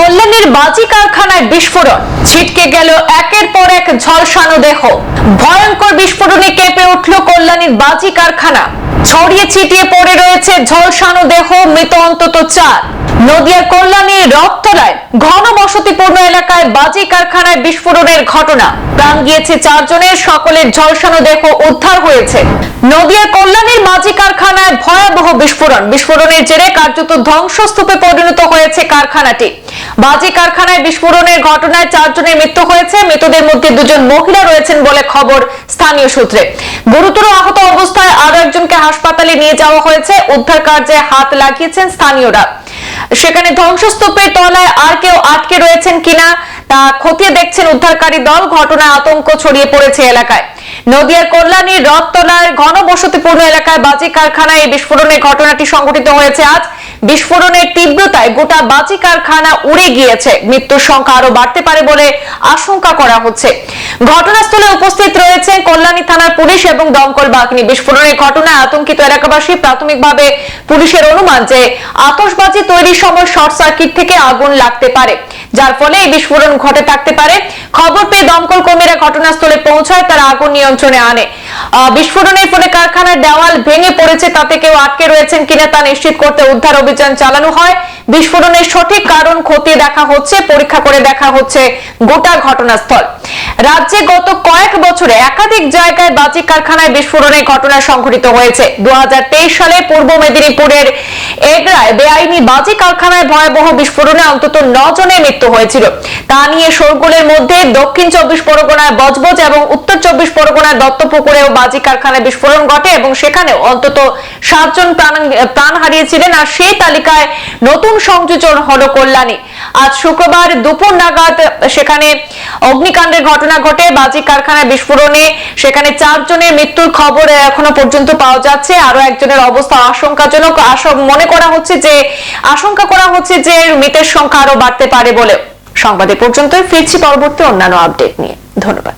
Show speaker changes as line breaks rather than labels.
কল্যাণীর বাজি কারখানায় বিস্ফোরণ, ছিটকে গেল একের পর এক ঝলসানো দেহ। ভয়ঙ্কর বিস্ফোরণে কেঁপে উঠল কল্যাণীর বাজি কারখানা। ছড়িয়ে ছিটিয়ে পড়ে রয়েছে ঝলসানো দেহ, মৃত অন্তত 4। নদিয়ার কল্যাণীর রথতলায় ঘনবসতিপূর্ণ এলাকায় বাজি কারখানায় বিস্ফোরণের ঘটনা। প্রাণ গিয়েছে 4 জনের, সকলের ঝলসানো দেহ উদ্ধার হয়েছে। নদিয়ার কল্যাণীর বাজি কারখানায় ভয়াবহ বিস্ফোরণের জেরে কার্যত ধ্বংসস্তূপে পরিণত হয়েছে কারখানাটি। বাজি কারখানায় বিস্ফোরণের ঘটনায় 4 জনের মৃত্যু হয়েছে। মৃতদের মধ্যে 2 জন মহিলা রয়েছেন বলে খবর স্থানীয় সূত্রে। গুরুতর আহত অবস্থায় আরো একজনকে হাসপাতালে নিয়ে যাওয়া হয়েছে। উদ্ধার কার্যে হাত লাগিয়েছেন স্থানীয়রা। সেখানে ধ্বংসস্তূপের তলায় আর কেউ আটকে রয়েছেন কিনা তা খতিয়ে দেখছেন উদ্ধারকারী দল। ঘটনায় আতঙ্ক ছড়িয়ে পড়েছে এলাকায়। নদিয়ার কল্যাণীর রথতলার ঘনবসতিপূর্ণ এলাকায় বাজি কারখানায় এই বিস্ফোরণের ঘটনাটি সংঘটিত হয়েছে আজ। বিস্ফোরণের তীব্রতায় গোটা বাজি কারখানা উড়ে গিয়েছে। মৃত্যুর সংখ্যা আরো বাড়তে পারে বলে আশঙ্কা করা হচ্ছে। ঘটনাস্থলে উপস্থিত রয়েছে কল্যাণী থানার পুলিশ এবং দমকল বাহিনী। বিস্ফোরণের ঘটনায় আতঙ্কিত এলাকাবাসী। প্রাথমিকভাবে পুলিশের অনুমান যে আতশবাজি তৈরির সময় শর্ট সার্কিট থেকে আগুন লাগতে পারে, যার ফলে এই বিস্ফোরণ ঘটে থাকতে পারে। খবর পেয়ে দমকল কর্মীরা ঘটনাস্থলে পৌঁছায়, তারা আগুন নিয়ন্ত্রণে আনে। বিস্ফোরণের ফলে কারখানার দেওয়াল ভেঙে পড়েছে, তাতে কেউ আটকে রয়েছেন কিনা তা নিশ্চিত করতে উদ্ধার অভিযান চালানো হয়। বিস্ফোরণের সঠিক কারণ খতিয়ে দেখা হচ্ছে, পরীক্ষা করে দেখা হচ্ছে গোটা ঘটনাস্থল। রাজ্যে গত কয়েক বছরে একাধিক জায়গায় বাজি কারখানায় বিস্ফোরণের ঘটনা সংঘটিত হয়েছে। 2023 সালে পূর্ব মেদিনীপুরের এগরায় বেআইনি বাজি কারখানায় ভয়াবহ বিস্ফোরণে অন্তত 9 জনের মৃত্যু হয়েছিল। তা নিয়ে শোরগোলের মধ্যে দক্ষিণ 24 পরগনার বজবজ এবং উত্তর 24 পরগনার দত্তপুকুরেও বাজি কারখানায় বিস্ফোরণ ঘটে এবং সেখানেও অন্তত 7 জন প্রাণ হারিয়েছিলেন। আর সেই তালিকায় নতুন সংযোজন হলো কল্যাণী। আজ শুক্রবার দুপুর নাগাদ সেখানে অগ্নিকাণ্ডের ঘটনা ঘটে। বাজি কারখানায় বিস্ফোরণে সেখানে 4 জনের মৃত্যুর খবর এখনো পর্যন্ত পাওয়া যাচ্ছে। আরো একজনের অবস্থা আশঙ্কাজনক। আশঙ্কা করা হচ্ছে যে মৃতের সংখ্যা আরো বাড়তে পারে বলে। সংবাদে পর্যন্ত ফিরছি পরবর্তী অন্যান্য আপডেট নিয়ে। ধন্যবাদ।